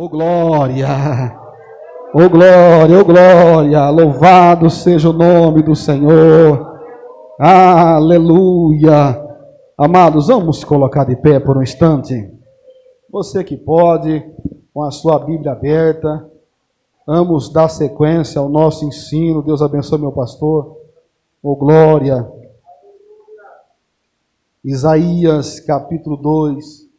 Ô glória, ô glória, ô glória, louvado seja o nome do Senhor, aleluia. Amados, vamos se colocar de pé por um instante. Você que pode, com a sua Bíblia aberta, vamos dar sequência ao nosso ensino. Deus abençoe meu pastor, ô glória. Isaías capítulo 2.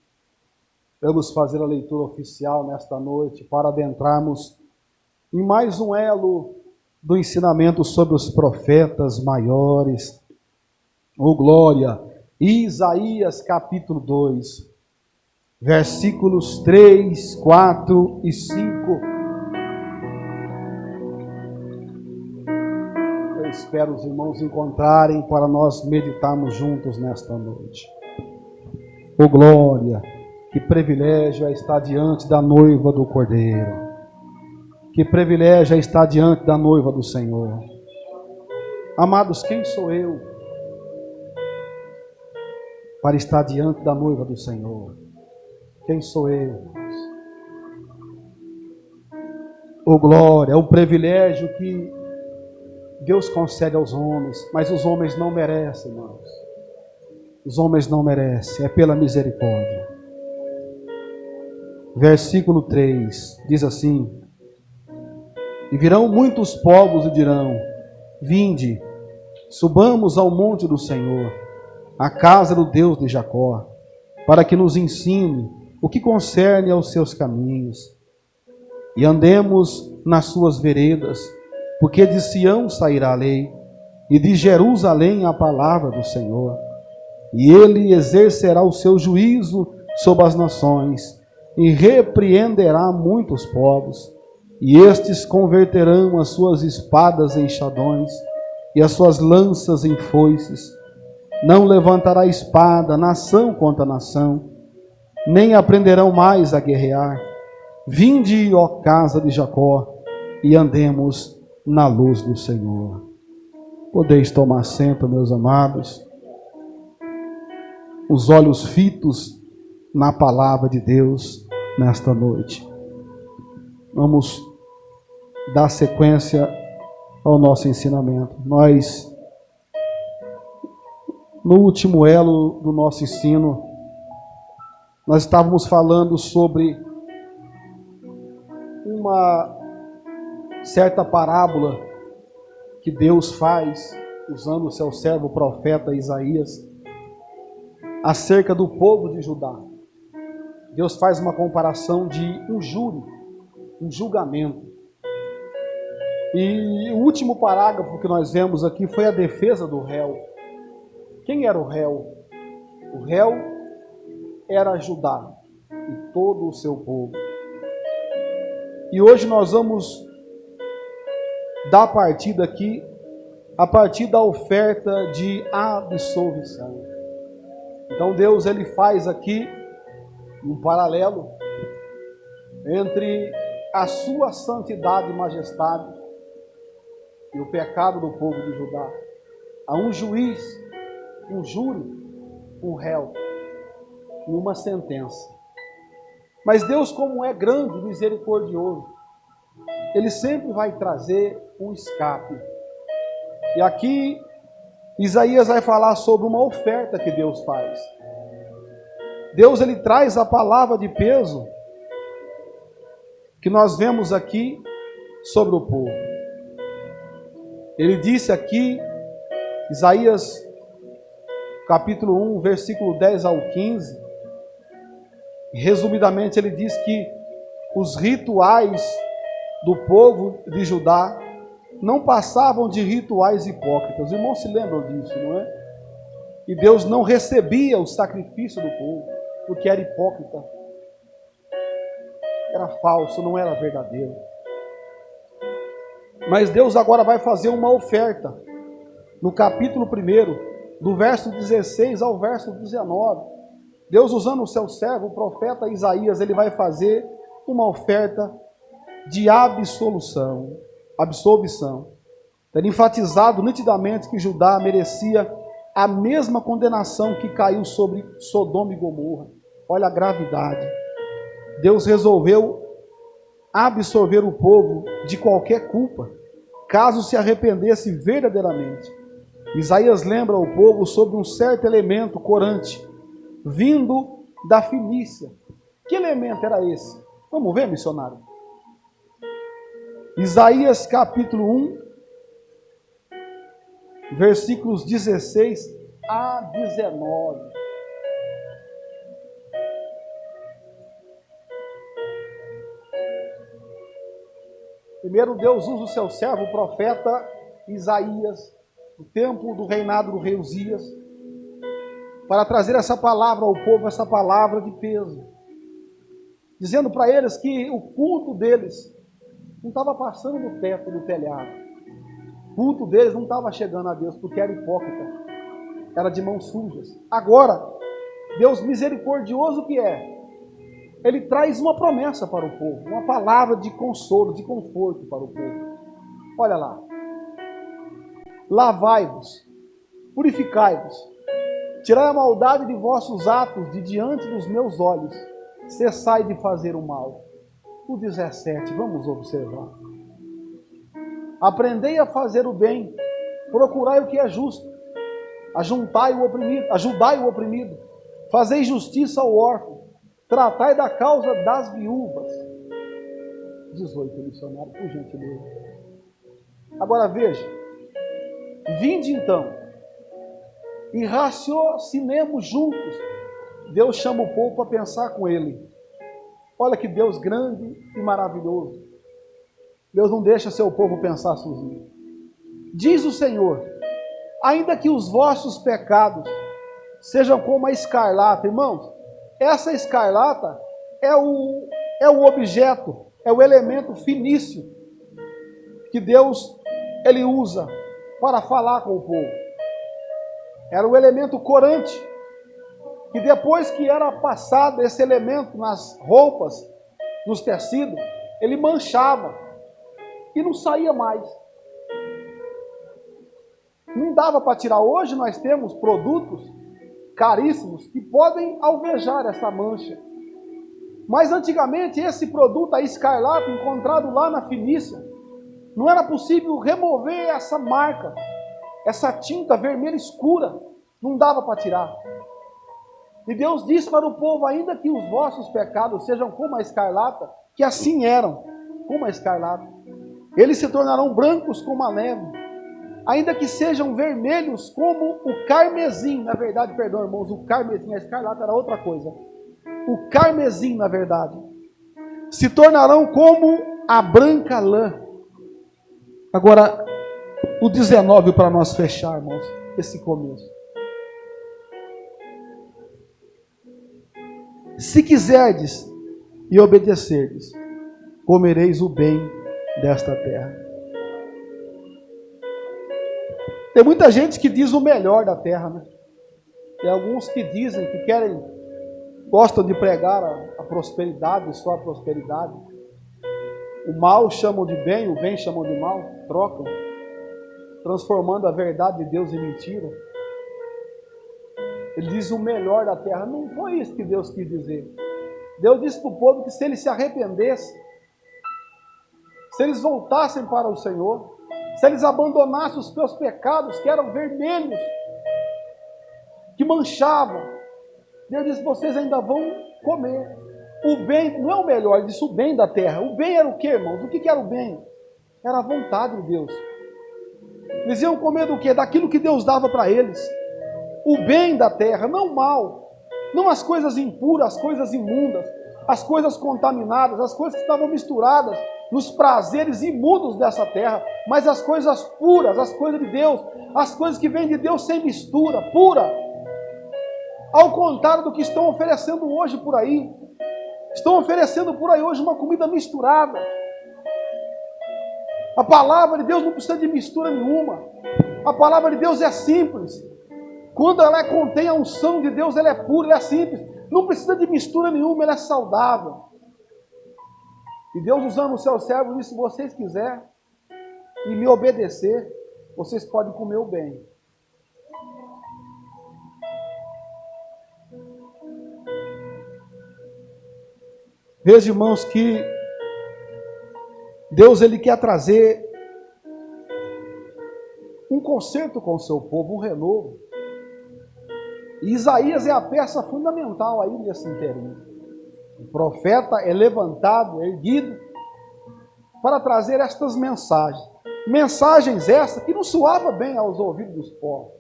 Vamos fazer a leitura oficial nesta noite para adentrarmos em mais um elo do ensinamento sobre os profetas maiores. Oh glória! Isaías capítulo 2, versículos 3, 4 e 5. Eu espero os irmãos encontrarem para nós meditarmos juntos nesta noite. Oh glória! Que privilégio é estar diante da noiva do Cordeiro. Que privilégio é estar diante da noiva do Senhor. Amados, quem sou eu para estar diante da noiva do Senhor? Quem sou eu? Oh glória, é um privilégio que Deus concede aos homens, mas os homens não merecem, irmãos. Os homens não merecem, é pela misericórdia. Versículo 3, diz assim: E virão muitos povos e dirão: Vinde, subamos ao monte do Senhor, à casa do Deus de Jacó, para que nos ensine o que concerne aos seus caminhos, e andemos nas suas veredas, porque de Sião sairá a lei, e de Jerusalém a palavra do Senhor, e ele exercerá o seu juízo sobre as nações, e repreenderá muitos povos, e estes converterão as suas espadas em enxadões, e as suas lanças em foices. Não levantará espada nação contra nação, nem aprenderão mais a guerrear. Vinde, ó casa de Jacó, e andemos na luz do Senhor. Podeis tomar assento, meus amados, os olhos fitos na palavra de Deus nesta noite. Vamos dar sequência ao nosso ensinamento. Nós, no último elo do nosso ensino, nós estávamos falando sobre uma certa parábola que Deus faz, usando o seu servo profeta Isaías, acerca do povo de Judá. Deus faz uma comparação de um júri, um julgamento. E o último parágrafo que nós vemos aqui foi a defesa do réu. Quem era o réu? O réu era Judá e todo o seu povo. E hoje nós vamos dar partida aqui a partir da oferta de absolvição. Então Deus ele faz aqui um paralelo entre a sua santidade e majestade e o pecado do povo de Judá. Há um juiz, um júri, um réu e uma sentença. Mas Deus, como é grande e misericordioso, Ele sempre vai trazer um escape. E aqui Isaías vai falar sobre uma oferta que Deus faz. Deus ele traz a palavra de peso que nós vemos aqui sobre o povo. Ele disse aqui, Isaías capítulo 1, versículo 10 ao 15, resumidamente ele diz que os rituais do povo de Judá não passavam de rituais hipócritas. Os irmãos se lembram disso, não é? E Deus não recebia o sacrifício do povo, porque era hipócrita. Era falso, não era verdadeiro. Mas Deus agora vai fazer uma oferta. No capítulo 1, do verso 16 ao verso 19. Deus, usando o seu servo, o profeta Isaías, ele vai fazer uma oferta de absolvição. Tem enfatizado nitidamente que Judá merecia a mesma condenação que caiu sobre Sodoma e Gomorra. Olha a gravidade. Deus resolveu absolver o povo de qualquer culpa, caso se arrependesse verdadeiramente. Isaías lembra o povo sobre um certo elemento corante, vindo da Fenícia. Que elemento era esse? Vamos ver, missionário? Isaías capítulo 1, versículos 16 a 19. Primeiro, Deus usa o seu servo, o profeta Isaías, no tempo do reinado do rei Uzias, para trazer essa palavra ao povo, essa palavra de peso, dizendo para eles que o culto deles não estava passando no teto, no telhado. O culto deles não estava chegando a Deus, porque era hipócrita, era de mãos sujas. Agora, Deus misericordioso que é, Ele traz uma promessa para o povo, uma palavra de consolo, de conforto para o povo. Olha lá. Lavai-vos, purificai-vos, tirai a maldade de vossos atos de diante dos meus olhos, cessai de fazer o mal. O 17, vamos observar. Aprendei a fazer o bem, procurai o que é justo, ajudai o oprimido, fazei justiça ao órfão, tratai da causa das viúvas. 18, missionário, por gentileza. Agora veja, vinde então, e raciocinemos juntos. Deus chama o povo para pensar com Ele. Olha que Deus grande e maravilhoso. Deus não deixa seu povo pensar sozinho. Diz o Senhor, ainda que os vossos pecados sejam como a escarlata, irmãos, essa escarlata é o objeto, é o elemento finício que Deus Ele usa para falar com o povo. Era o elemento corante, que depois que era passado esse elemento nas roupas, nos tecidos, ele manchava e não saía mais. Não dava para tirar. Hoje nós temos produtos caríssimos que podem alvejar essa mancha. Mas antigamente esse produto, a escarlata, encontrado lá na Fenícia, não era possível remover essa marca, essa tinta vermelha escura, não dava para tirar. E Deus disse para o povo, ainda que os vossos pecados sejam como a escarlata, que assim eram, como a escarlata, eles se tornarão brancos como a neve, ainda que sejam vermelhos como o carmesim. Na verdade, perdão, irmãos, o carmesim, a escarlata era outra coisa. O carmesim, na verdade, se tornarão como a branca lã. Agora, o 19 para nós fechar, irmãos, esse começo. Se quiserdes e obedecerdes, comereis o bem desta terra. Tem muita gente que diz o melhor da terra, né? Tem alguns que dizem, que gostam de pregar a prosperidade, só a prosperidade. O mal chamam de bem, o bem chamam de mal, trocam, transformando a verdade de Deus em mentira. Ele diz o melhor da terra. Não foi isso que Deus quis dizer. Deus disse para o povo que se eles se arrependessem, se eles voltassem para o Senhor, se eles abandonassem os seus pecados, que eram vermelhos, que manchavam, Deus disse, vocês ainda vão comer. O bem não é o melhor, ele disse o bem da terra. O bem era o que, irmãos? O que era o bem? Era a vontade de Deus. Eles iam comer do que? Daquilo que Deus dava para eles. O bem da terra, não o mal. Não as coisas impuras, as coisas imundas, as coisas contaminadas, as coisas que estavam misturadas nos prazeres imundos dessa terra, mas as coisas puras, as coisas de Deus, as coisas que vêm de Deus sem mistura, pura. Ao contrário do que estão oferecendo hoje por aí. Estão oferecendo por aí hoje uma comida misturada. A palavra de Deus não precisa de mistura nenhuma. A palavra de Deus é simples. Quando ela contém a unção de Deus, ela é pura, ela é simples. Não precisa de mistura nenhuma, ela é saudável. E Deus, usando o seu servo, disse, se vocês quiserem e me obedecer, vocês podem comer o bem. Veja, irmãos, que Deus, Ele quer trazer um conserto com o seu povo, um renovo. E Isaías é a peça fundamental aí nesse inteirinho. O profeta é levantado, erguido, para trazer estas mensagens. Mensagens essas que não soavam bem aos ouvidos dos povos.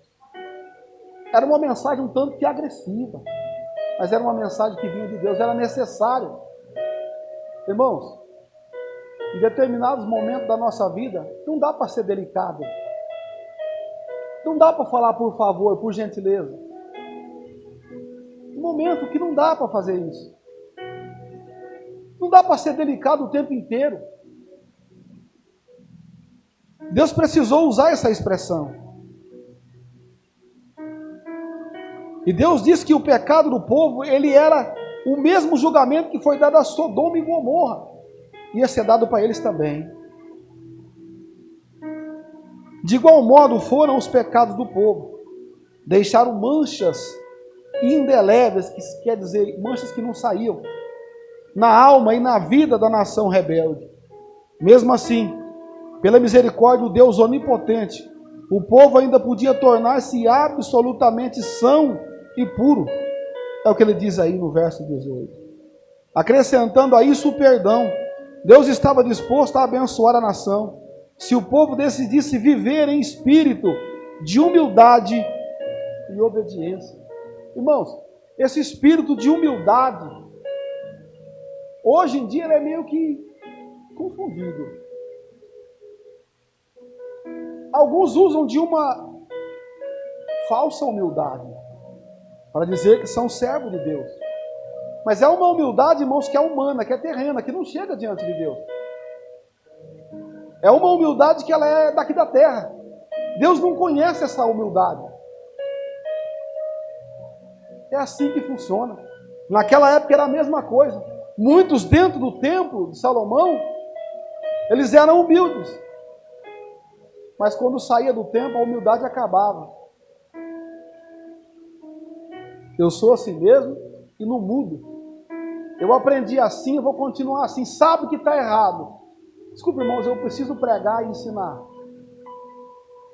Era uma mensagem um tanto que agressiva, mas era uma mensagem que vinha de Deus, era necessária. Irmãos, em determinados momentos da nossa vida, não dá para ser delicado. Não dá para falar por favor, por gentileza. Um momento que não dá para fazer isso. Não dá para ser delicado o tempo inteiro. Deus precisou usar essa expressão. E Deus disse que o pecado do povo, ele era o mesmo julgamento que foi dado a Sodoma e Gomorra. Ia ser dado para eles também. De igual modo foram os pecados do povo. Deixaram manchas indeléveis, que quer dizer, manchas que não saíam, na alma e na vida da nação rebelde. Mesmo assim, pela misericórdia do Deus onipotente, o povo ainda podia tornar-se absolutamente são e puro. É o que ele diz aí no verso 18. Acrescentando a isso o perdão. Deus estava disposto a abençoar a nação, se o povo decidisse viver em espírito de humildade e obediência. Irmãos, esse espírito de humildade, hoje em dia ele é meio que confundido. Alguns usam de uma falsa humildade, para dizer que são servos de Deus. Mas é uma humildade, irmãos, que é humana, que é terrena, que não chega diante de Deus. É uma humildade que ela é daqui da terra. Deus não conhece essa humildade. É assim que funciona. Naquela época era a mesma coisa. Muitos dentro do templo de Salomão, eles eram humildes. Mas quando saía do templo, a humildade acabava. Eu sou assim mesmo e não mudo. Eu aprendi assim, eu vou continuar assim. Sabe que está errado. Desculpe, irmãos, eu preciso pregar e ensinar.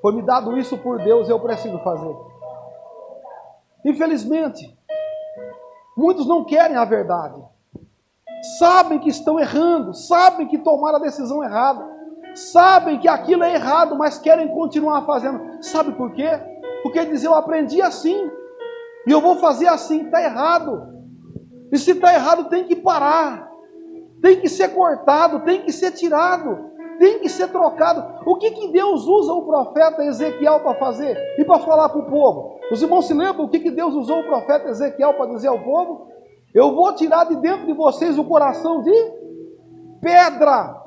Foi me dado isso por Deus, eu preciso fazer. Infelizmente, muitos não querem a verdade. Sabem que estão errando, sabem que tomaram a decisão errada, sabem que aquilo é errado, mas querem continuar fazendo. Sabe por quê? Porque diz, eu aprendi assim, e eu vou fazer assim. Está errado. E se está errado, tem que parar. Tem que ser cortado, tem que ser tirado, tem que ser trocado. O que Deus usa o profeta Ezequiel para fazer? E para falar para o povo? Os irmãos se lembram o que Deus usou o profeta Ezequiel para dizer ao povo? Eu vou tirar de dentro de vocês o coração de pedra.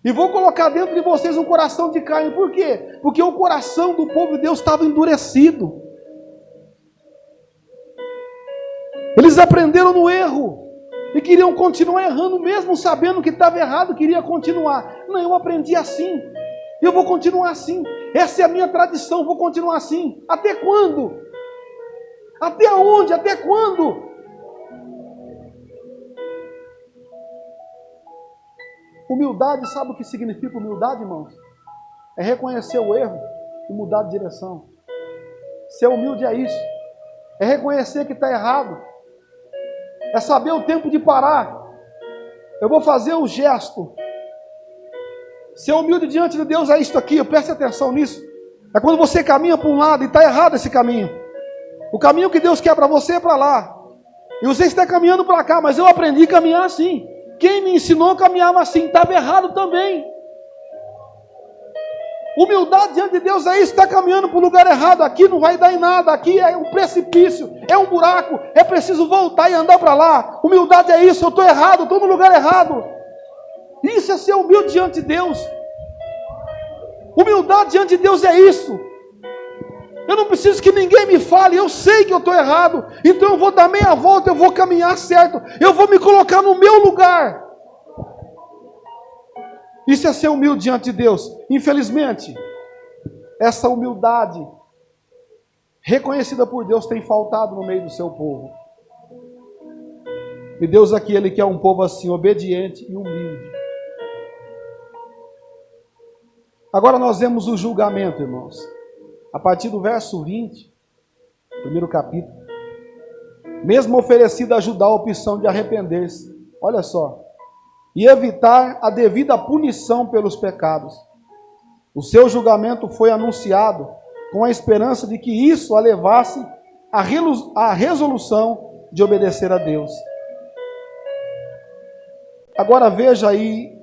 E vou colocar dentro de vocês um coração de carne. Por quê? Porque o coração do povo de Deus estava endurecido. Eles aprenderam no erro. E queriam continuar errando, mesmo sabendo que estava errado, queria continuar. Não, eu aprendi assim. Eu vou continuar assim. Essa é a minha tradição, vou continuar assim. Até quando? Até onde? Até quando? Humildade, sabe o que significa humildade, irmãos? É reconhecer o erro e mudar de direção. Ser humilde é isso. É reconhecer que está errado. É saber o tempo de parar. Eu vou fazer o gesto. Ser humilde diante de Deus é isto aqui, preste atenção nisso. É quando você caminha para um lado e está errado esse caminho. O caminho que Deus quer para você é para lá. E você está caminhando para cá, mas eu aprendi a caminhar assim. Quem me ensinou caminhava assim, estava errado também. Humildade diante de Deus é isso, está caminhando para o lugar errado, aqui não vai dar em nada, aqui é um precipício, é um buraco, é preciso voltar e andar para lá. Humildade é isso, eu estou errado, estou no lugar errado. Isso é ser humilde diante de Deus. Humildade diante de Deus é isso. Eu não preciso que ninguém me fale, eu sei que eu estou errado, então eu vou dar meia volta, eu vou caminhar certo, eu vou me colocar no meu lugar. Isso é ser humilde diante de Deus. Infelizmente, essa humildade reconhecida por Deus tem faltado no meio do seu povo. E Deus aqui, Ele quer um povo assim, obediente e humilde. Agora nós vemos o julgamento, irmãos. A partir do verso 20, primeiro capítulo. Mesmo oferecido a Judá a opção de arrepender-se. Olha só. E evitar a devida punição pelos pecados. O seu julgamento foi anunciado com a esperança de que isso a levasse à resolução de obedecer a Deus. Agora veja aí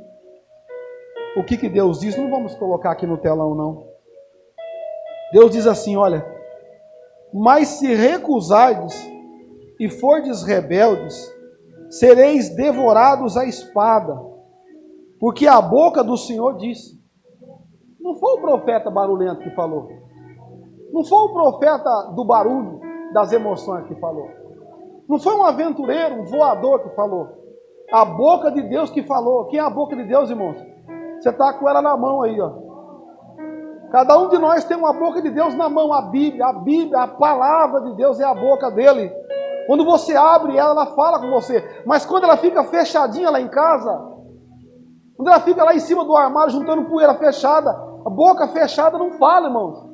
o que Deus diz. Não vamos colocar aqui no telão, não. Deus diz assim, olha: mas se recusardes e fordes rebeldes, sereis devorados à espada, porque a boca do Senhor disse. Não foi o profeta barulhento que falou. Não foi o profeta do barulho, das emoções que falou. Não foi um aventureiro, um voador que falou. A boca de Deus que falou. Quem é a boca de Deus, irmãos? Você está com ela na mão aí, ó. Cada um de nós tem uma boca de Deus na mão. A Bíblia, a palavra de Deus é a boca dele. Quando você abre ela, ela fala com você. Mas quando ela fica fechadinha lá em casa, quando ela fica lá em cima do armário juntando poeira fechada, a boca fechada não fala, irmãos.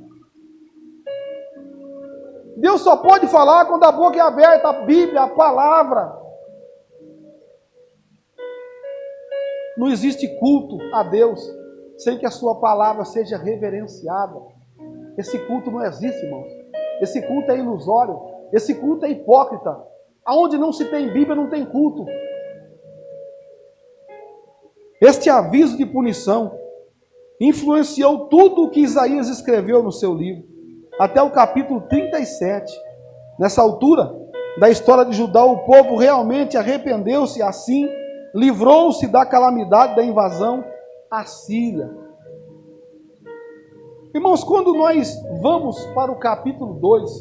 Deus só pode falar quando a boca é aberta, a Bíblia, a palavra. Não existe culto a Deus sem que a sua palavra seja reverenciada. Esse culto não existe, irmãos. Esse culto é ilusório. Esse culto é hipócrita. Aonde não se tem Bíblia, não tem culto. Este aviso de punição influenciou tudo o que Isaías escreveu no seu livro, até o capítulo 37. Nessa altura da história de Judá, o povo realmente arrependeu-se, assim livrou-se da calamidade da invasão assíria. Irmãos, quando nós vamos para o capítulo 2,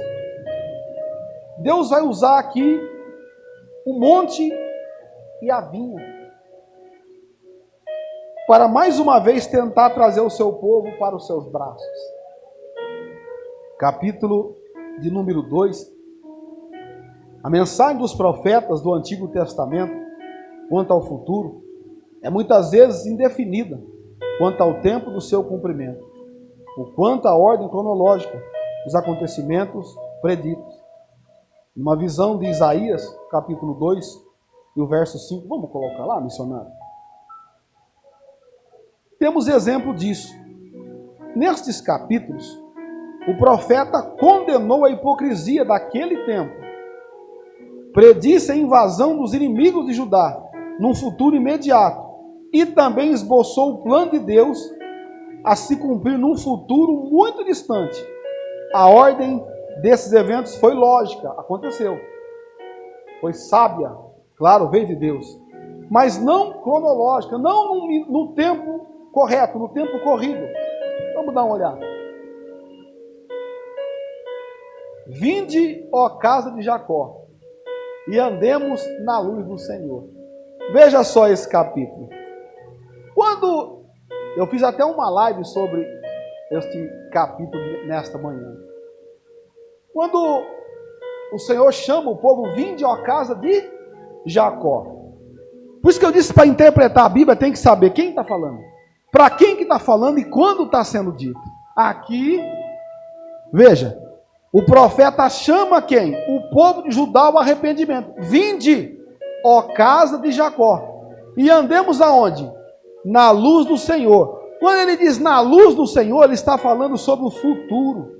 Deus vai usar aqui o monte e a vinha para mais uma vez tentar trazer o seu povo para os seus braços. Capítulo de número 2. A mensagem dos profetas do Antigo Testamento quanto ao futuro é muitas vezes indefinida quanto ao tempo do seu cumprimento, ou quanto à ordem cronológica dos acontecimentos preditos. Numa visão de Isaías, capítulo 2 e o verso 5, vamos colocar lá, missionário? Temos exemplo disso. Nestes capítulos, o profeta condenou a hipocrisia daquele tempo, predisse a invasão dos inimigos de Judá num futuro imediato e também esboçou o plano de Deus a se cumprir num futuro muito distante. A ordem desses eventos foi lógica, aconteceu. Foi sábia, claro, veio de Deus, mas não cronológica, não no tempo correto, no tempo corrido. Vamos dar uma olhada. Vinde, ó casa de Jacó, e andemos na luz do Senhor. Veja só esse capítulo. Quando eu fiz até uma live sobre este capítulo nesta manhã. Quando o Senhor chama o povo, vinde, ó casa de Jacó. Por isso que eu disse, para interpretar a Bíblia tem que saber quem está falando, para quem que está falando e quando está sendo dito. Aqui, veja, o profeta chama quem? O povo de Judá ao arrependimento. Vinde, ó casa de Jacó, e andemos aonde? Na luz do Senhor. Quando ele diz na luz do Senhor, ele está falando sobre o futuro.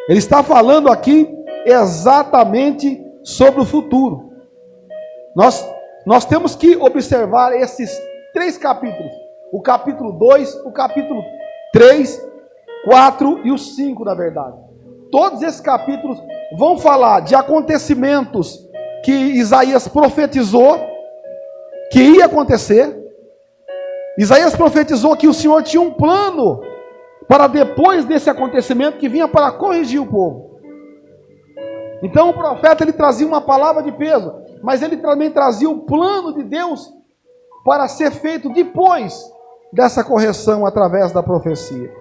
Ele está falando aqui exatamente sobre o futuro. Nós temos que observar esses 3 capítulos. O capítulo 2, o capítulo 3, 4 e o 5, na verdade. Todos esses capítulos vão falar de acontecimentos que Isaías profetizou que ia acontecer. Isaías profetizou que o Senhor tinha um plano para depois desse acontecimento que vinha para corrigir o povo. Então o profeta ele trazia uma palavra de peso, mas ele também trazia o plano de Deus para ser feito depois dessa correção através da profecia.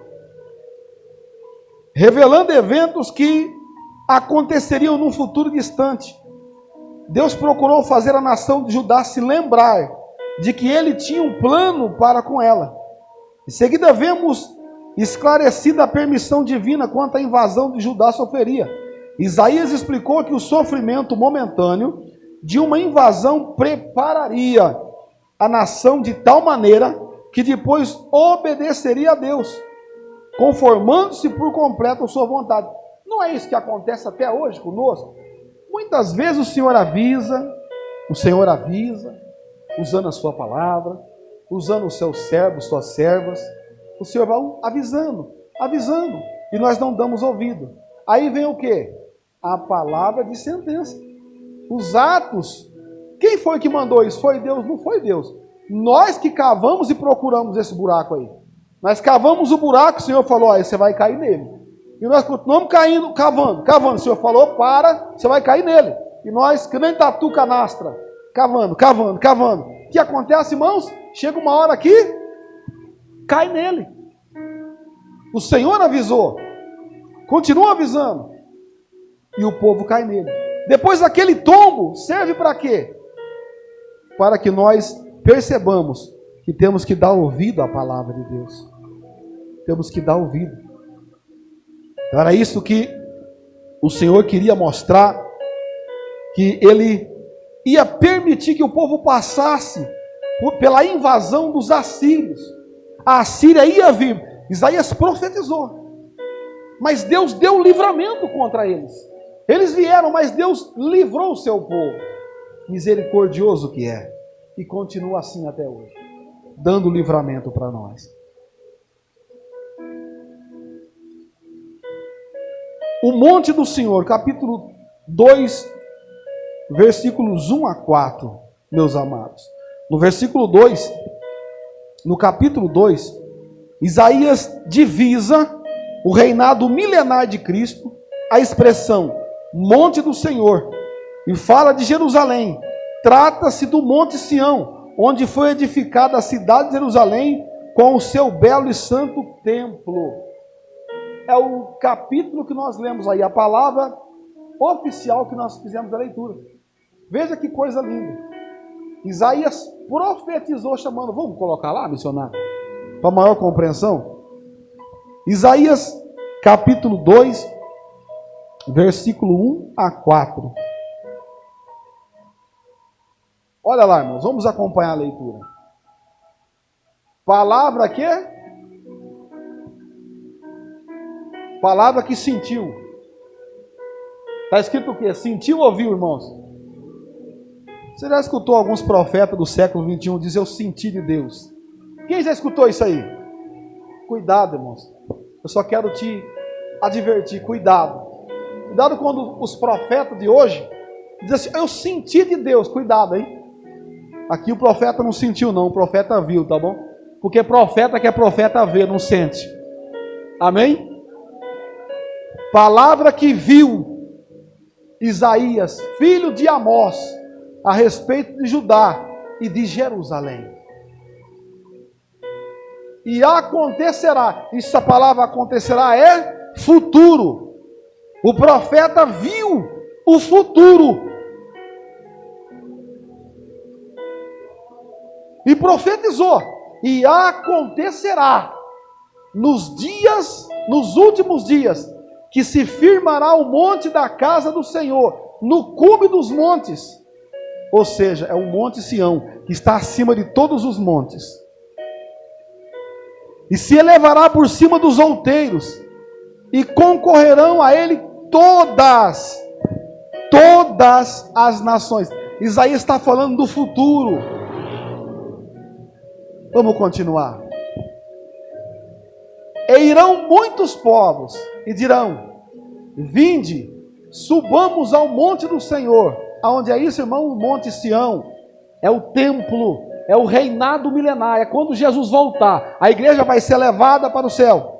Revelando eventos que aconteceriam num futuro distante. Deus procurou fazer a nação de Judá se lembrar de que ele tinha um plano para com ela. Em seguida vemos esclarecida a permissão divina quanto à invasão de Judá sofreria. Isaías explicou que o sofrimento momentâneo de uma invasão prepararia a nação de tal maneira que depois obedeceria a Deus, conformando-se por completo à sua vontade. Não é isso que acontece até hoje conosco? Muitas vezes o Senhor avisa, usando a sua palavra, usando os seus servos, suas servas. O Senhor vai avisando, e nós não damos ouvido. Aí vem o quê? A palavra de sentença. Os atos. Quem foi que mandou isso? Foi Deus? Não foi Deus. Nós que cavamos e procuramos esse buraco aí. Nós cavamos o buraco, o Senhor falou, aí você vai cair nele. E nós continuamos caindo, cavando. O Senhor falou, para, você vai cair nele. E nós, que nem tatu canastra, cavando. O que acontece, irmãos? Chega uma hora que cai nele. O Senhor avisou, continua avisando, e o povo cai nele. Depois daquele tombo, serve para quê? Para que nós percebamos que temos que dar ouvido à palavra de Deus. Temos que dar ouvido. Então era isso que o Senhor queria mostrar, que Ele ia permitir que o povo passasse pela invasão dos assírios. A Assíria ia vir. Isaías profetizou. Mas Deus deu livramento contra eles. Eles vieram, mas Deus livrou o seu povo. Misericordioso que é. E continua assim até hoje, dando livramento para nós. O monte do Senhor, capítulo 2, versículos 1 a 4, meus amados. No versículo 2, no capítulo 2, Isaías divisa o reinado milenar de Cristo, a expressão monte do Senhor, e fala de Jerusalém. Trata-se do Monte Sião, onde foi edificada a cidade de Jerusalém com o seu belo e santo templo. É o capítulo que nós lemos aí, a palavra oficial que nós fizemos a leitura. Veja que coisa linda. Isaías profetizou chamando, vamos colocar lá, missionário, para maior compreensão. Isaías capítulo 2, versículo 1 a 4. Olha lá, irmãos, vamos acompanhar a leitura. Palavra que? Palavra que sentiu. Está escrito o quê? Sentiu ou ouviu, irmãos? Você já escutou alguns profetas do século 21 dizer eu senti de Deus? Quem já escutou isso aí? Cuidado, irmãos. Eu só quero te advertir, cuidado. Cuidado quando os profetas de hoje dizem assim, eu senti de Deus. Cuidado, hein? Aqui o profeta não sentiu não, o profeta viu, tá bom? Porque profeta quer profeta ver, não sente. Amém? Palavra que viu Isaías, filho de Amós, a respeito de Judá e de Jerusalém. E acontecerá, essa palavra acontecerá é futuro. O profeta viu o futuro. E profetizou. E acontecerá nos últimos dias, que se firmará o monte da casa do Senhor, no cume dos montes. Ou seja, é o monte Sião, que está acima de todos os montes. E se elevará por cima dos outeiros, e concorrerão a ele todas as nações. Isaías está falando do futuro. Vamos continuar. E irão muitos povos, e dirão, vinde, subamos ao monte do Senhor. Aonde é isso, irmão? O monte Sião. É o templo, é o reinado milenar, é quando Jesus voltar. A igreja vai ser levada para o céu.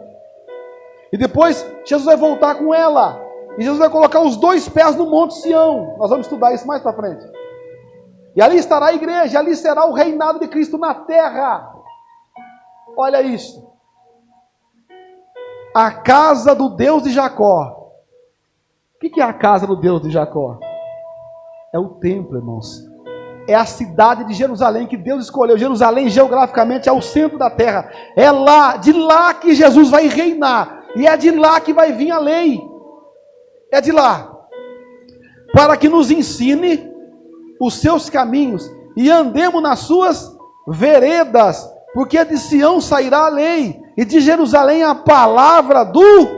E depois, Jesus vai voltar com ela. E Jesus vai colocar os dois pés no monte Sião. Nós vamos estudar isso mais para frente. E ali estará a igreja, ali será o reinado de Cristo na terra. Olha isso. A casa do Deus de Jacó. O que é a casa do Deus de Jacó? É o templo, irmãos. é a cidade de Jerusalém que Deus escolheu. Jerusalém geograficamente é o centro da terra. É lá, de lá que Jesus vai reinar. E é de lá que vai vir a lei. É de lá. Para que nos ensine os seus caminhos e andemos nas suas veredas. Porque de Sião sairá a lei e de Jerusalém a palavra do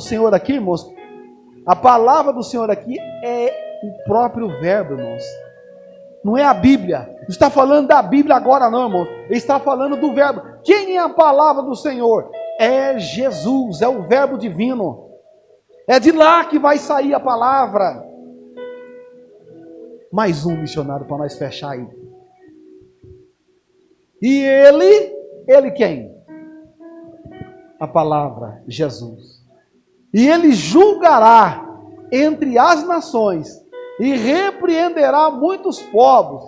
Senhor aqui, irmãos. A palavra do Senhor aqui é o próprio verbo, irmãos. Não é a Bíblia. Não está falando da Bíblia agora não, irmãos. Ele está falando do verbo. Quem é a palavra do Senhor? É Jesus, é o verbo divino. É de lá que vai sair a palavra. Mais um missionário para nós fechar aí. E ele quem? A palavra, Jesus. E ele julgará entre as nações e repreenderá muitos povos,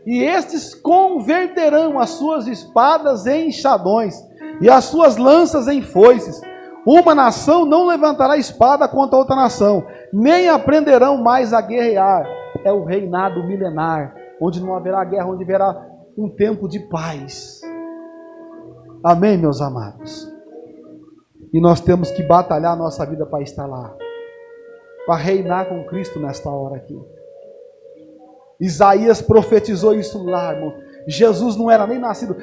e estes converterão as suas espadas em enxadões e as suas lanças em foices. Uma nação não levantará espada contra outra nação, nem aprenderão mais a guerrear. É o reinado milenar, onde não haverá guerra, onde haverá um tempo de paz. Amém, meus amados? E nós temos que batalhar a nossa vida para estar lá, para reinar com Cristo nesta hora aqui. Isaías profetizou isso lá, irmão. Jesus não era nem nascido.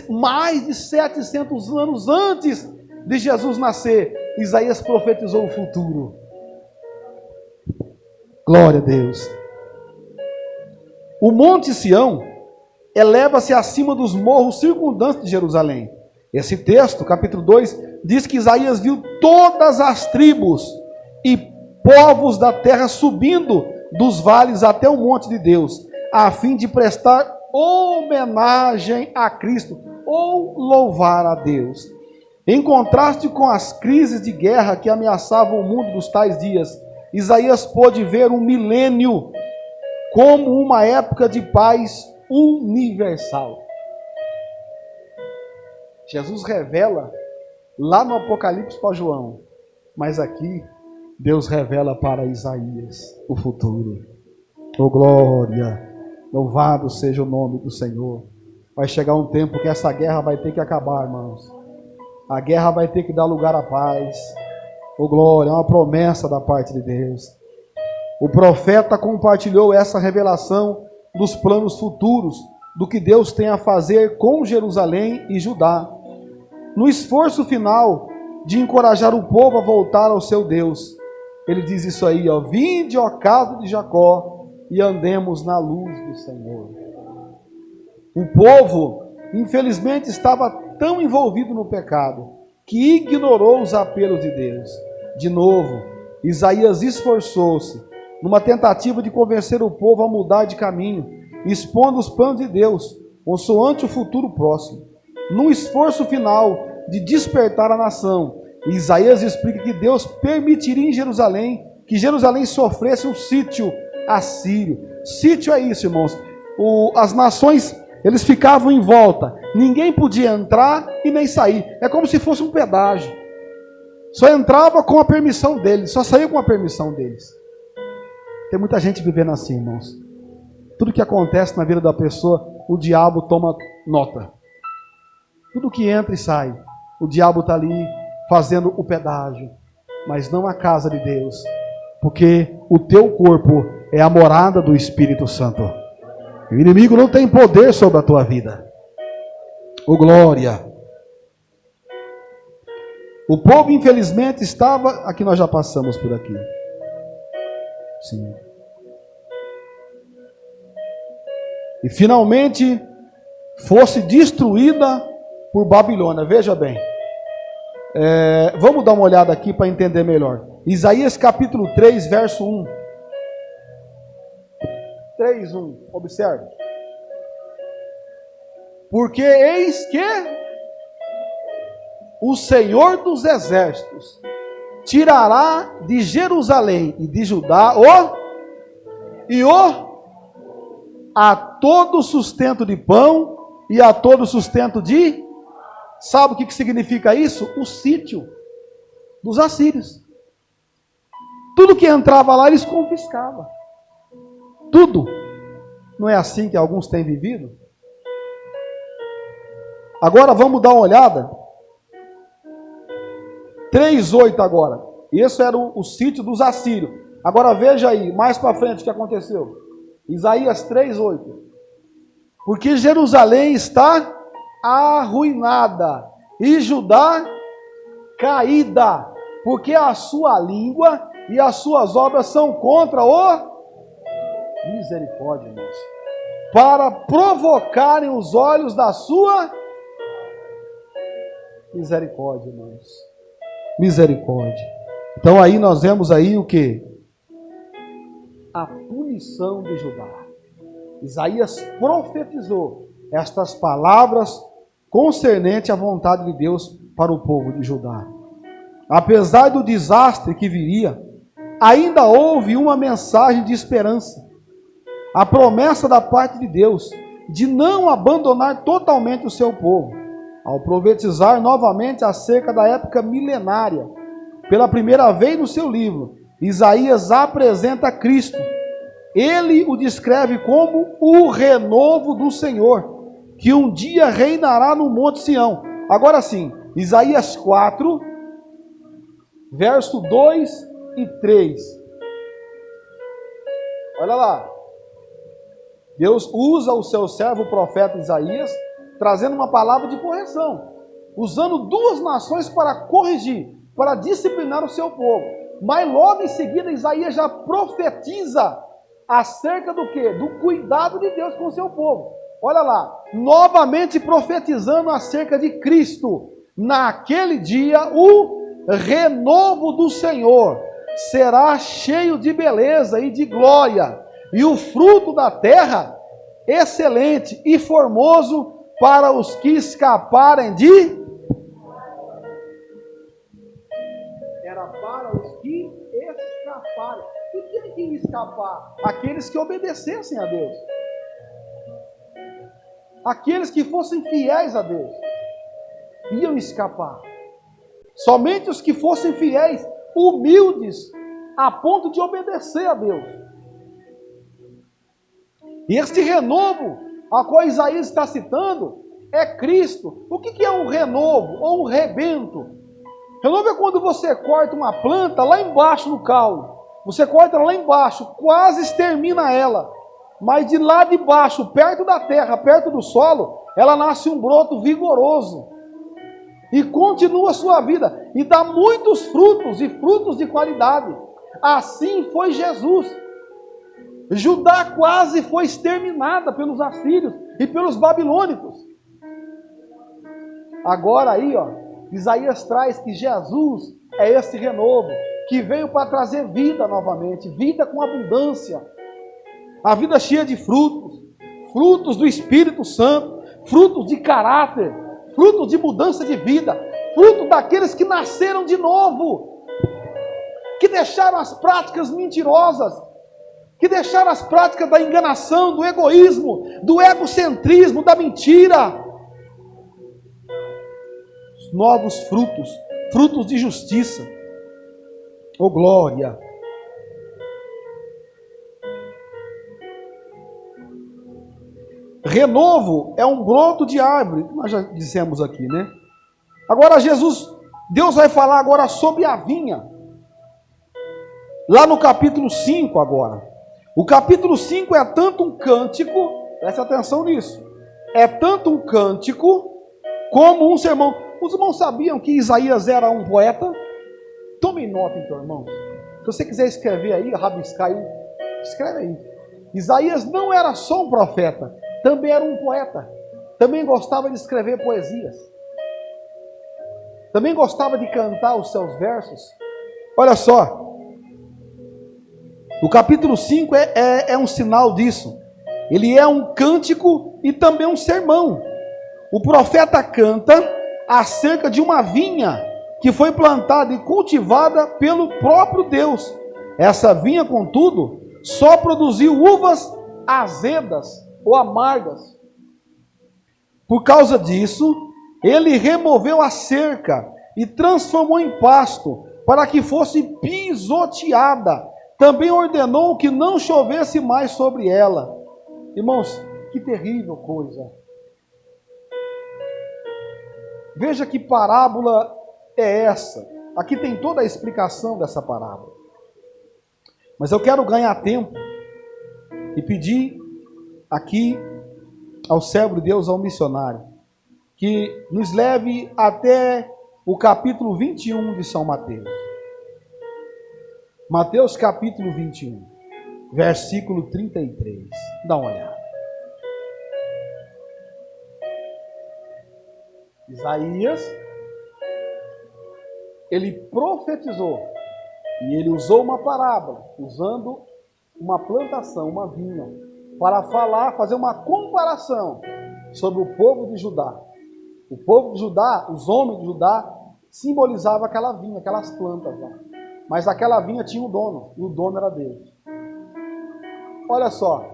Mais de 700 anos antes de Jesus nascer, Isaías profetizou o futuro. Glória a Deus. O Monte Sião eleva-se acima dos morros circundantes de Jerusalém. Esse texto, capítulo 2, diz que Isaías viu todas as tribos e povos da terra subindo dos vales até o monte de Deus, a fim de prestar homenagem a Cristo ou louvar a Deus. Em contraste com as crises de guerra que ameaçavam o mundo dos tais dias, Isaías pôde ver um milênio como uma época de paz universal. Jesus revela lá no Apocalipse para João, mas aqui Deus revela para Isaías o futuro. Oh glória, louvado seja o nome do Senhor. Vai chegar um tempo que essa guerra vai ter que acabar, irmãos. A guerra vai ter que dar lugar à paz. Oh glória, é uma promessa da parte de Deus. O profeta compartilhou essa revelação dos planos futuros, do que Deus tem a fazer com Jerusalém e Judá. No esforço final de encorajar o povo a voltar ao seu Deus, ele diz isso aí, ó: vinde, ó casa de Jacó, e andemos na luz do Senhor. O povo, infelizmente, estava tão envolvido no pecado, que ignorou os apelos de Deus. De novo, Isaías esforçou-se, numa tentativa de convencer o povo a mudar de caminho, expondo os planos de Deus, consoante o futuro próximo. Num esforço final de despertar a nação, Isaías explica que Deus permitiria que Jerusalém sofresse um sítio assírio. Sítio é isso, irmãos. As nações, eles ficavam em volta. Ninguém podia entrar e nem sair. É como se fosse um pedágio. Só entrava com a permissão deles, só saía com a permissão deles. Tem muita gente vivendo assim, irmãos. Tudo que acontece na vida da pessoa, o diabo toma nota. Tudo que entra e sai, o diabo está ali fazendo o pedágio, mas não a casa de Deus, porque o teu corpo é a morada do Espírito Santo. O inimigo não tem poder sobre a tua vida. Oh glória! O povo infelizmente estava, aqui nós já passamos por aqui. Sim. E finalmente fosse destruída por Babilônia. Veja bem. Vamos dar uma olhada aqui para entender melhor. Isaías capítulo 3, verso 1. 3:1. Observe. Porque eis que o Senhor dos exércitos tirará de Jerusalém e de Judá a todo sustento de pão e a todo sustento de... Sabe o que significa isso? O sítio dos assírios. Tudo que entrava lá, eles confiscavam. tudo. Não é assim que alguns têm vivido? Agora vamos dar uma olhada. 3:8 agora. Esse era o sítio dos assírios. Agora veja aí, mais para frente o que aconteceu. Isaías 3:8. Porque Jerusalém está arruinada e Judá caída, porque a sua língua e as suas obras são contra o... Misericórdia, irmãos. Para provocarem os olhos da sua... Misericórdia, irmãos. Misericórdia. Então aí nós vemos aí o que? A punição de Judá. Isaías profetizou estas palavras concernente à vontade de Deus para o povo de Judá. Apesar do desastre que viria, ainda houve uma mensagem de esperança. A promessa da parte de Deus de não abandonar totalmente o seu povo, ao profetizar novamente acerca da época milenária. Pela primeira vez no seu livro, Isaías apresenta Cristo. Ele o descreve como o renovo do Senhor, que um dia reinará no Monte Sião. Agora sim, Isaías 4, verso 2 e 3. Olha lá. Deus usa o seu servo, o profeta Isaías, trazendo uma palavra de correção, usando duas nações para corrigir, para disciplinar o seu povo. Mas logo em seguida Isaías já profetiza acerca do quê? Do cuidado de Deus com o seu povo. Olha lá, novamente profetizando acerca de Cristo. Naquele dia o renovo do Senhor será cheio de beleza e de glória, e o fruto da terra excelente e formoso para os que escaparem de... Era para os que escaparem. E quem ia escapar? Aqueles que obedecessem a Deus. Aqueles que fossem fiéis a Deus iam escapar. Somente os que fossem fiéis, humildes, a ponto de obedecer a Deus. E este renovo, a qual Isaías está citando, é Cristo. O que é um renovo ou um rebento? Renovo é quando você corta uma planta lá embaixo no caule. Você corta lá embaixo, quase extermina ela. Mas de lá de baixo, perto da terra, perto do solo, ela nasce um broto vigoroso. E continua a sua vida. E dá muitos frutos, e frutos de qualidade. Assim foi Jesus. Judá quase foi exterminada pelos assírios e pelos babilônicos. Agora aí, ó, Isaías traz que Jesus é esse renovo, que veio para trazer vida novamente, vida com abundância. A vida cheia de frutos, frutos do Espírito Santo, frutos de caráter, frutos de mudança de vida, fruto daqueles que nasceram de novo, que deixaram as práticas mentirosas, que deixaram as práticas da enganação, do egoísmo, do egocentrismo, da mentira. Novos frutos, frutos de justiça. Oh glória! Renovo é um broto de árvore, que nós já dissemos aqui, né? Agora Deus vai falar agora sobre a vinha. Lá no capítulo 5 agora. O capítulo 5 é tanto um cântico, preste atenção nisso, é tanto um cântico como um sermão. Os irmãos sabiam que Isaías era um poeta? Tomem nota então, irmãos. Se você quiser escrever aí, rabiscar aí, escreve aí. Isaías não era só um profeta, também era um poeta. Também gostava de escrever poesias. Também gostava de cantar os seus versos. Olha só. O capítulo 5 é um sinal disso. Ele é um cântico e também um sermão. O profeta canta acerca de uma vinha que foi plantada e cultivada pelo próprio Deus. Essa vinha, contudo, só produziu uvas azedas ou amargas. Por causa disso, ele removeu a cerca e transformou em pasto, para que fosse pisoteada Também ordenou que não chovesse mais sobre ela. Irmãos, que terrível coisa. Veja que parábola é essa. Aqui tem toda a explicação dessa parábola. Mas eu quero ganhar tempo e pedir aqui ao servo de Deus, ao missionário, que nos leve até o capítulo 21 de São Mateus. Mateus capítulo 21, versículo 33. Dá uma olhada. Isaías, ele profetizou e ele usou uma parábola, usando uma plantação, uma vinha, para fazer uma comparação sobre o povo de Judá. O povo de Judá, os homens de Judá, simbolizavam aquela vinha, aquelas plantas lá. Mas aquela vinha tinha um dono, e o dono era Deus. Olha só,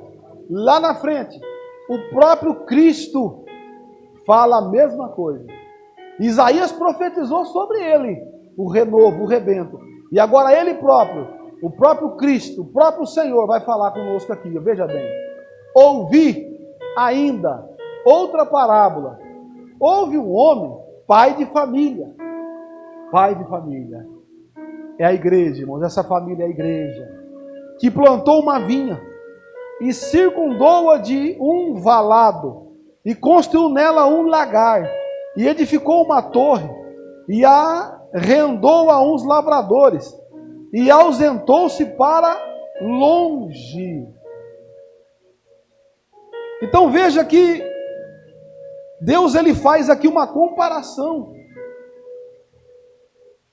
lá na frente, o próprio Cristo fala a mesma coisa. Isaías profetizou sobre ele, o renovo, o rebento. E agora ele próprio, o próprio Cristo, o próprio Senhor vai falar conosco aqui. Veja bem. Ouvi ainda outra parábola. Houve um homem, pai de família. Pai de família. É a igreja, irmãos. Essa família é a igreja. Que plantou uma vinha e circundou-a de um valado e construiu nela um lagar e edificou uma torre e arrendou a uns lavradores e ausentou-se para longe. Então veja que Deus ele faz aqui uma comparação.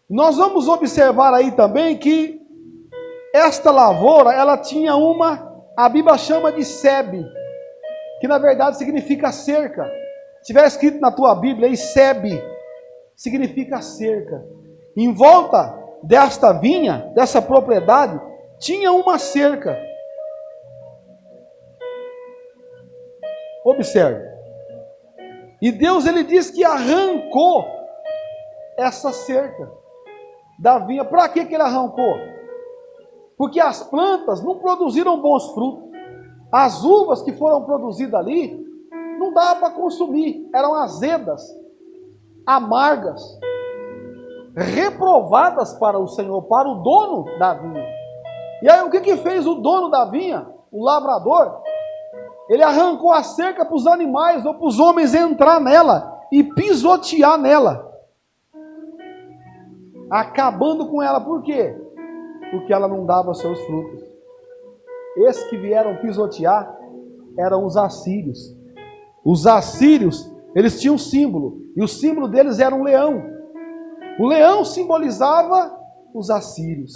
Nós vamos observar aí também que esta lavoura, ela tinha a Bíblia chama de sebe, que na verdade significa cerca. Se tiver escrito na tua Bíblia aí, sebe, significa cerca. Em volta desta vinha, dessa propriedade, tinha uma cerca. Observe. E Deus ele diz que arrancou essa cerca da vinha. Para que ele arrancou? Porque as plantas não produziram bons frutos. As uvas que foram produzidas ali não dava para consumir, eram azedas, amargas, reprovadas para o Senhor, para o dono da vinha. E aí o que fez o dono da vinha, o lavrador? Ele arrancou a cerca para os animais ou para os homens entrar nela e pisotear nela, acabando com ela. Por quê? Porque ela não dava seus frutos. Esses que vieram pisotear eram os assírios. Os assírios, eles tinham um símbolo, e o símbolo deles era um leão. O leão simbolizava os assírios.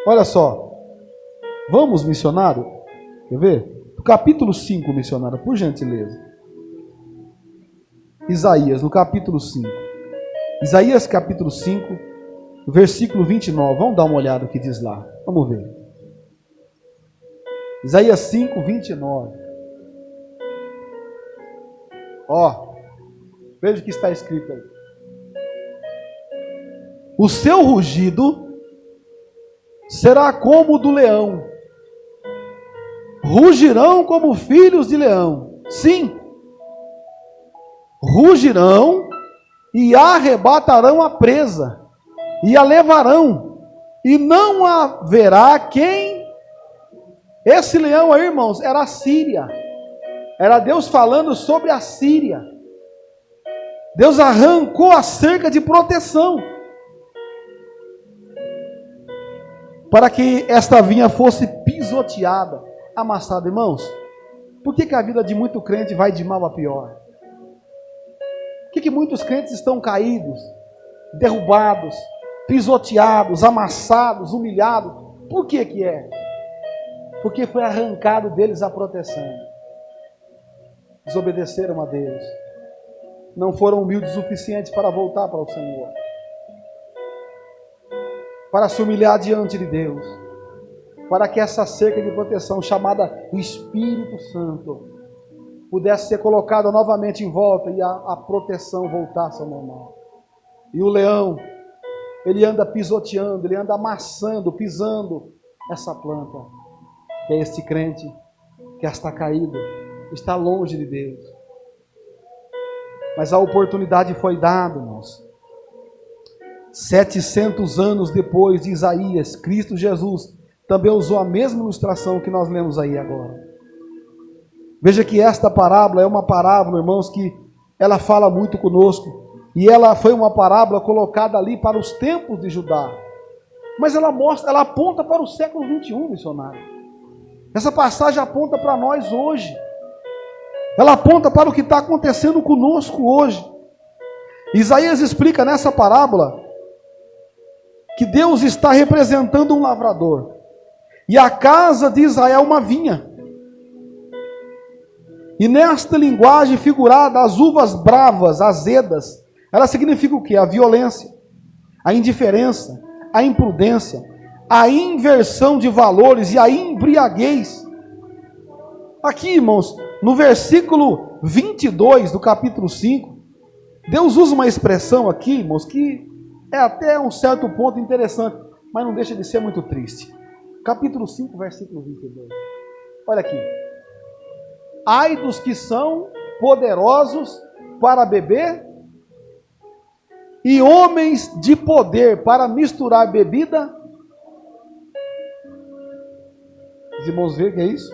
Olha só, vamos, missionário? Quer ver? No capítulo 5, missionário, por gentileza. Isaías, no capítulo 5. Isaías, capítulo 5, versículo 29. Vamos dar uma olhada no que diz lá. Vamos ver. Isaías 5, 29. Ó, veja o que está escrito aí. O seu rugido será como o do leão. Rugirão como filhos de leão. Sim. Rugirão e arrebatarão a presa e a levarão. E não haverá quem... Esse leão aí, irmãos, era a Síria. Era Deus falando sobre a Síria. Deus arrancou a cerca de proteção para que esta vinha fosse pisoteada, amassada. Irmãos, por que a vida de muito crente vai de mal a pior? Por que muitos crentes estão caídos, derrubados, pisoteados, amassados, humilhados? Por que é? Porque foi arrancado deles a proteção. Desobedeceram a Deus. Não foram humildes o suficiente para voltar para o Senhor, para se humilhar diante de Deus, para que essa cerca de proteção chamada Espírito Santo pudesse ser colocada novamente em volta e a proteção voltasse ao normal. E o leão, ele anda pisoteando, ele anda amassando, pisando essa planta. Que é este crente que está caído, está longe de Deus. Mas a oportunidade foi dada, irmãos. 700 anos depois de Isaías, Cristo Jesus também usou a mesma ilustração que nós lemos aí agora. Veja que esta parábola é uma parábola, irmãos, que ela fala muito conosco. E ela foi uma parábola colocada ali para os tempos de Judá. Mas ela aponta para o século 21, missionário. Essa passagem aponta para nós hoje. Ela aponta para o que está acontecendo conosco hoje. Isaías explica nessa parábola que Deus está representando um lavrador. E a casa de Israel uma vinha. E nesta linguagem figurada, as uvas bravas, azedas, ela significa o quê? A violência, a indiferença, a imprudência, a inversão de valores e a embriaguez. Aqui, irmãos, no versículo 22 do capítulo 5, Deus usa uma expressão aqui, irmãos, que é até um certo ponto interessante, mas não deixa de ser muito triste. Capítulo 5, versículo 22. Olha aqui. Ai dos que são poderosos para beber e homens de poder para misturar bebida. Os irmãos veem que é isso?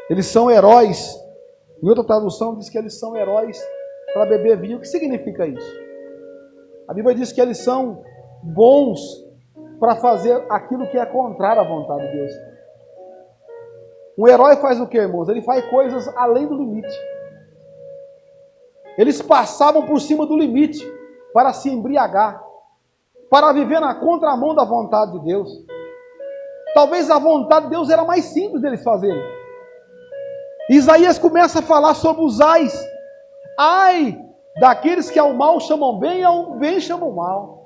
Eles são heróis. Em outra tradução diz que eles são heróis para beber vinho. O que significa isso? A Bíblia diz que eles são bons para fazer aquilo que é contrário à vontade de Deus. Um herói faz o que, irmãos? Ele faz coisas além do limite. Eles passavam por cima do limite para se embriagar, para viver na contramão da vontade de Deus. Talvez a vontade de Deus era mais simples deles fazerem. Isaías começa a falar sobre os ais. Ai daqueles que ao mal chamam bem e ao bem chamam mal.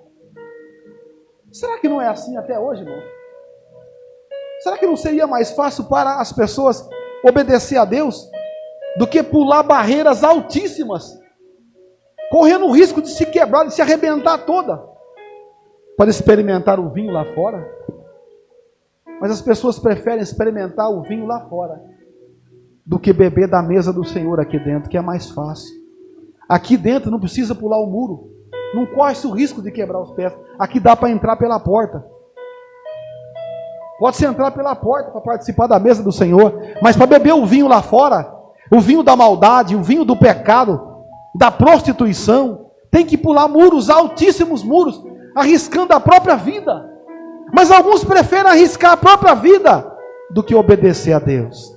Será que não é assim até hoje, irmão? Será que não seria mais fácil para as pessoas obedecer a Deus do que pular barreiras altíssimas, correndo o risco de se quebrar, de se arrebentar toda, para experimentar o vinho lá fora? Mas as pessoas preferem experimentar o vinho lá fora do que beber da mesa do Senhor aqui dentro, que é mais fácil. Aqui dentro não precisa pular o muro, não corre o risco de quebrar os pés. Aqui dá para entrar pela porta. Pode-se entrar pela porta para participar da mesa do Senhor, mas para beber o vinho lá fora, o vinho da maldade, o vinho do pecado, da prostituição, tem que pular muros, altíssimos muros, arriscando a própria vida. Mas alguns preferem arriscar a própria vida do que obedecer a Deus.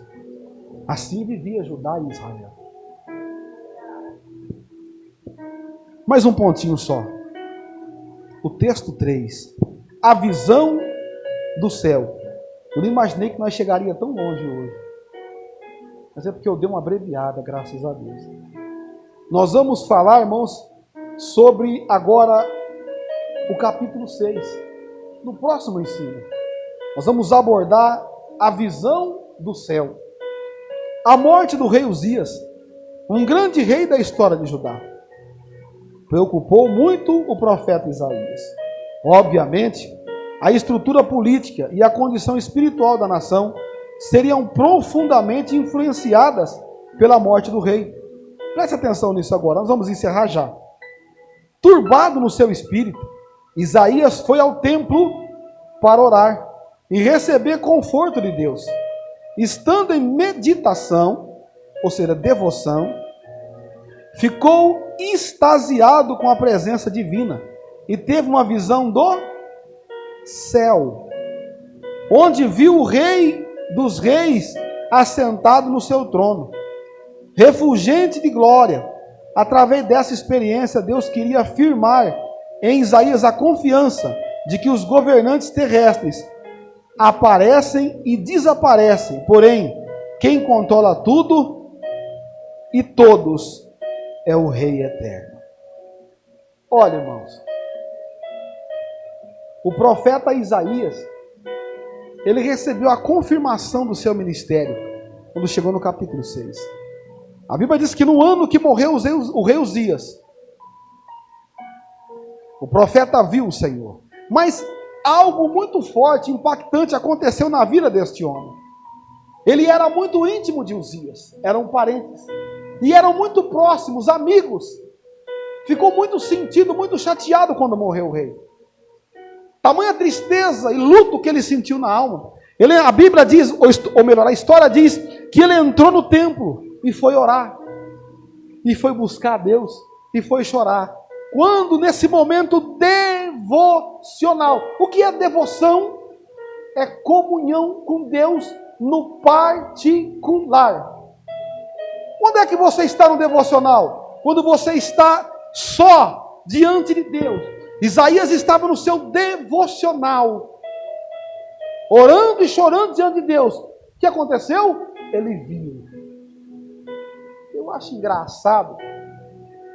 Assim vivia Judá e Israel. Mais um pontinho só. O texto 3. A visão do céu. Eu não imaginei que nós chegaríamos tão longe hoje. Mas é porque eu dei uma abreviada, graças a Deus. Nós vamos falar, irmãos, sobre agora o capítulo 6. No próximo ensino. Nós vamos abordar a visão do céu. A morte do rei Uzias, um grande rei da história de Judá, preocupou muito o profeta Isaías. Obviamente, a estrutura política e a condição espiritual da nação seriam profundamente influenciadas pela morte do rei. Preste atenção nisso agora, nós vamos encerrar já. Turbado no seu espírito, Isaías foi ao templo para orar e receber conforto de Deus. Estando em meditação, ou seja, devoção, ficou extasiado com a presença divina e teve uma visão do céu, onde viu o rei dos reis assentado no seu trono, refulgente de glória. Através dessa experiência, Deus queria afirmar em Isaías a confiança de que os governantes terrestres aparecem e desaparecem, porém, quem controla tudo e todos é o Rei Eterno. Olha, irmãos, o profeta Isaías, ele recebeu a confirmação do seu ministério quando chegou no capítulo 6. A Bíblia diz que no ano que morreu o rei Uzias, O profeta viu o Senhor. Mas algo muito forte, impactante aconteceu na vida deste homem. Ele era muito íntimo de Uzias, eram parentes. E eram muito próximos, amigos. Ficou muito sentido, muito chateado quando morreu o rei. Tamanha tristeza e luto que ele sentiu na alma. A Bíblia diz, ou melhor, a história diz que ele entrou no templo e foi orar. E foi buscar a Deus e foi chorar. Quando nesse momento devocional. O que é devoção? É comunhão com Deus no particular. Quando é que você está no devocional? Quando você está só diante de Deus. Isaías estava no seu devocional, orando e chorando diante de Deus. O que aconteceu? Ele viu. Eu acho engraçado,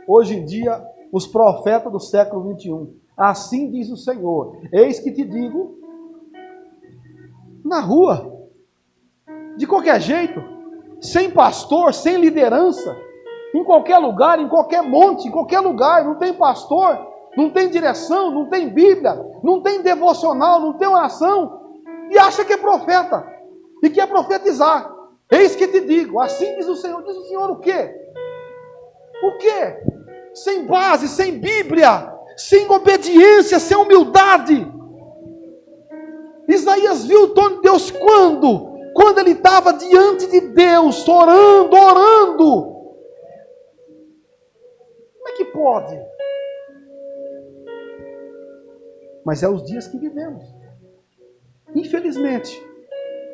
hoje em dia, os profetas do século 21. Assim diz o Senhor: eis que te digo, na rua, de qualquer jeito, sem pastor, sem liderança, em qualquer lugar, em qualquer monte, em qualquer lugar, não tem pastor, não tem direção, não tem Bíblia, não tem devocional, não tem oração, e acha que é profeta, e quer profetizar. Eis que te digo, assim diz o Senhor. Diz o Senhor o quê? O quê? Sem base, sem Bíblia, sem obediência, sem humildade. Isaías viu o trono de Deus quando? Quando ele estava diante de Deus, orando. Como é que pode? Mas é os dias que vivemos. Infelizmente,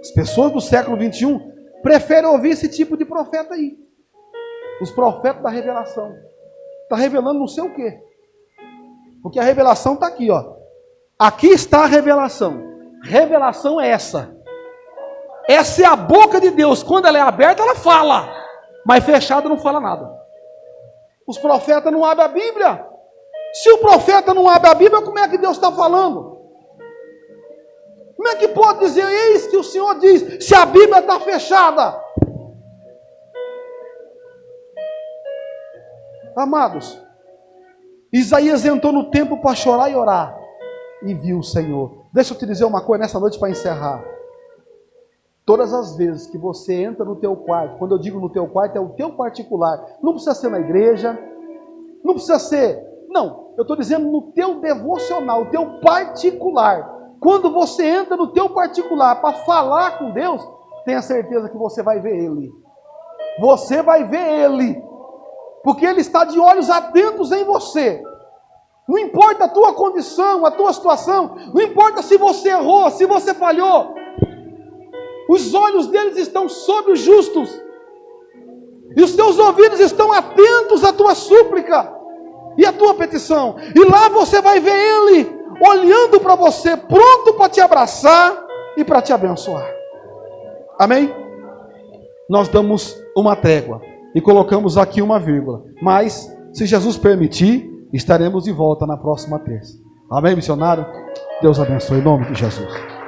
as pessoas do século 21 preferem ouvir esse tipo de profeta aí. Os profetas da revelação. Está revelando não sei o quê. Porque a revelação está aqui, ó. Aqui está a revelação. Revelação é essa. Essa é a boca de Deus. Quando ela é aberta, ela fala. Mas fechada não fala nada. Os profetas não abrem a Bíblia. Se o profeta não abre a Bíblia, como é que Deus está falando? Como é que pode dizer, eis que o Senhor diz, se a Bíblia está fechada? Amados, Isaías entrou no templo para chorar e orar, e viu o Senhor. Deixa eu te dizer uma coisa nessa noite para encerrar. Todas as vezes que você entra no teu quarto, quando eu digo no teu quarto, é o teu particular. Não precisa ser na igreja, não precisa ser... Não, eu estou dizendo no teu devocional, o teu particular. Quando você entra no teu particular para falar com Deus, tenha certeza que você vai ver Ele. Você vai ver Ele. Porque Ele está de olhos atentos em você. Não importa a tua condição, a tua situação, não importa se você errou, se você falhou. Os olhos deles estão sobre os justos. E os teus ouvidos estão atentos à tua súplica e à tua petição. E lá você vai ver Ele olhando para você, pronto para te abraçar e para te abençoar. Amém? Nós damos uma trégua e colocamos aqui uma vírgula. Mas, se Jesus permitir, estaremos de volta na próxima terça. Amém, missionário? Deus abençoe em nome de Jesus.